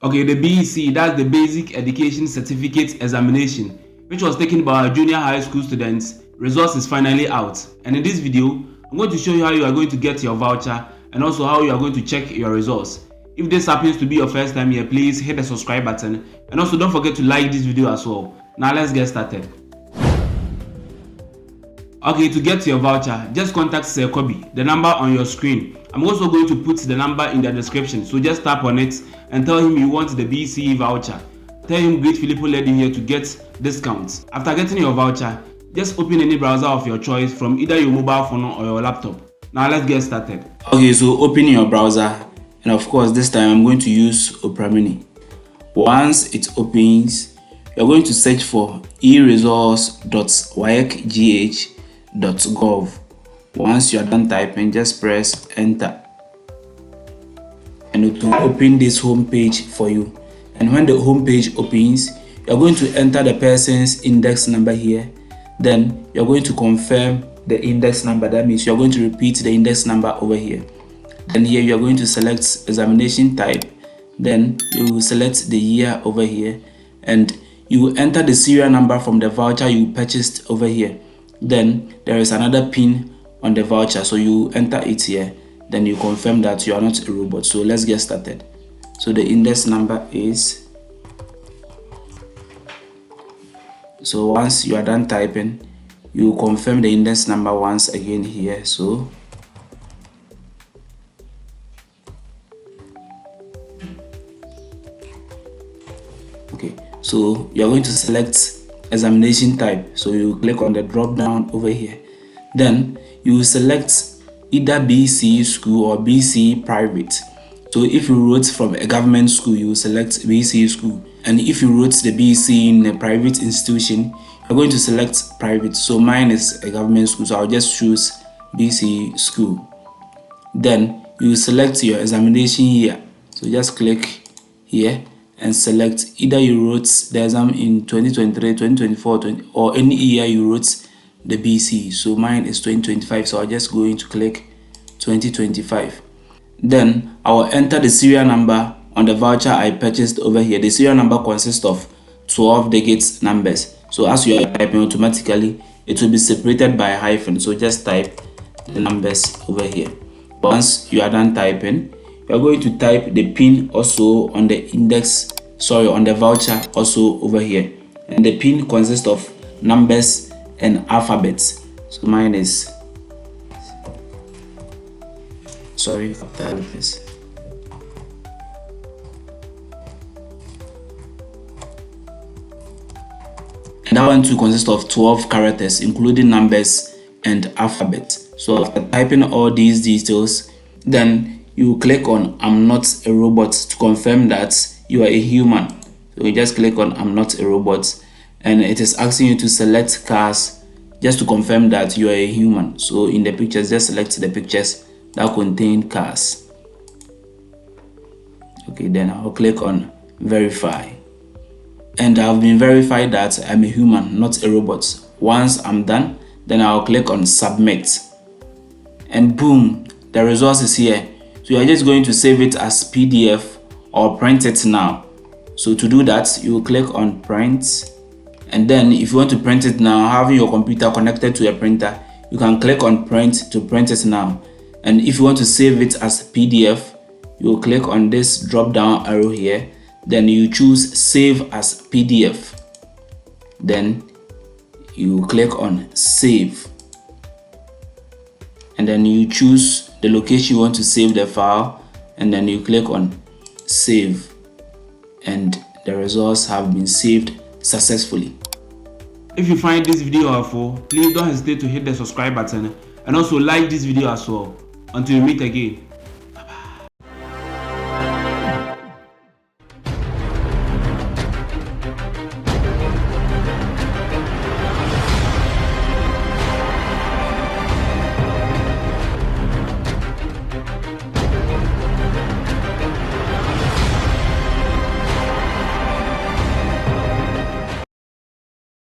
Okay, the BECE, that's the Basic Education Certificate Examination, which was taken by our junior high school students. Results is finally out, and in this video I'm going to show you how you are going to get your voucher and also how you are going to check your results. If this happens to be your first time here, please hit the subscribe button and also don't forget to like this video as well. Now let's get started. Okay, to get your voucher, just contact Sir Kobe, the number on your screen. I'm also going to put the number in the description, so just tap on it and tell him you want the BECE voucher. Tell him Great Filippo led you here to get discounts. After getting your voucher, just open any browser of your choice from either your mobile phone or your laptop. Now let's get started. Okay, so open your browser, and of course this time I'm going to use Opera Mini. Once it opens, you're going to search for eResults.waecgh.gov. Once you're done typing, just press enter and it will open this home page for you. And when the home page opens, you're going to enter the person's index number here. Then you're going to confirm the index number. That means you're going to repeat the index number over here. Then here you're going to select examination type. Then you will select the year over here, and you will enter the serial number from the voucher you purchased over here. Then there is another pin on the voucher, so you enter it here. Then you confirm that you are not a robot. So let's get started. So the index number is, so once you are done typing, you confirm the index number once again here. So okay, so you are going to select examination type, so you click on the drop down over here. Then you will select either BECE school or BECE private. So if you wrote from a government school, you will select BECE school, and if you wrote the BECE in a private institution, you're going to select private. So mine is a government school, so I'll just choose BECE school. Then you will select your examination year, so just click here and select either you wrote the exam in 2023, 2024, or any year you wrote the BECE. So mine is 2025, so I'll just go into click 2025. Then I will enter the serial number on the voucher I purchased over here. The serial number consists of 12 digit numbers. So as you are typing, automatically it will be separated by a hyphen. So just type the numbers over here. Once you are done typing, you are going to type the pin also on the on the voucher also over here. And the pin consists of numbers and alphabets. So mine is, sorry for this. And that one too consists of 12 characters, including numbers and alphabet. So after typing all these details, then you click on I'm not a robot to confirm that you are a human. So you just click on I'm not a robot, and it is asking you to select cars just to confirm that you are a human. So in the pictures, just select the pictures that contain cars. Okay, then I'll click on verify, and I've been verified that I'm a human, not a robot. Once I'm done, then I'll click on submit, and boom, the results is here. So you're just going to save it as PDF or print it now. So to do that, you will click on print, and then if you want to print it now, having your computer connected to a printer, you can click on print to print it now. And if you want to save it as PDF, you will click on this drop down arrow here, then you choose save as PDF, then you click on save, and then you choose the location you want to save the file, and then you click on save, and the results have been saved successfully. If you find this video helpful, please don't hesitate to hit the subscribe button and also like this video as well. Until we meet again.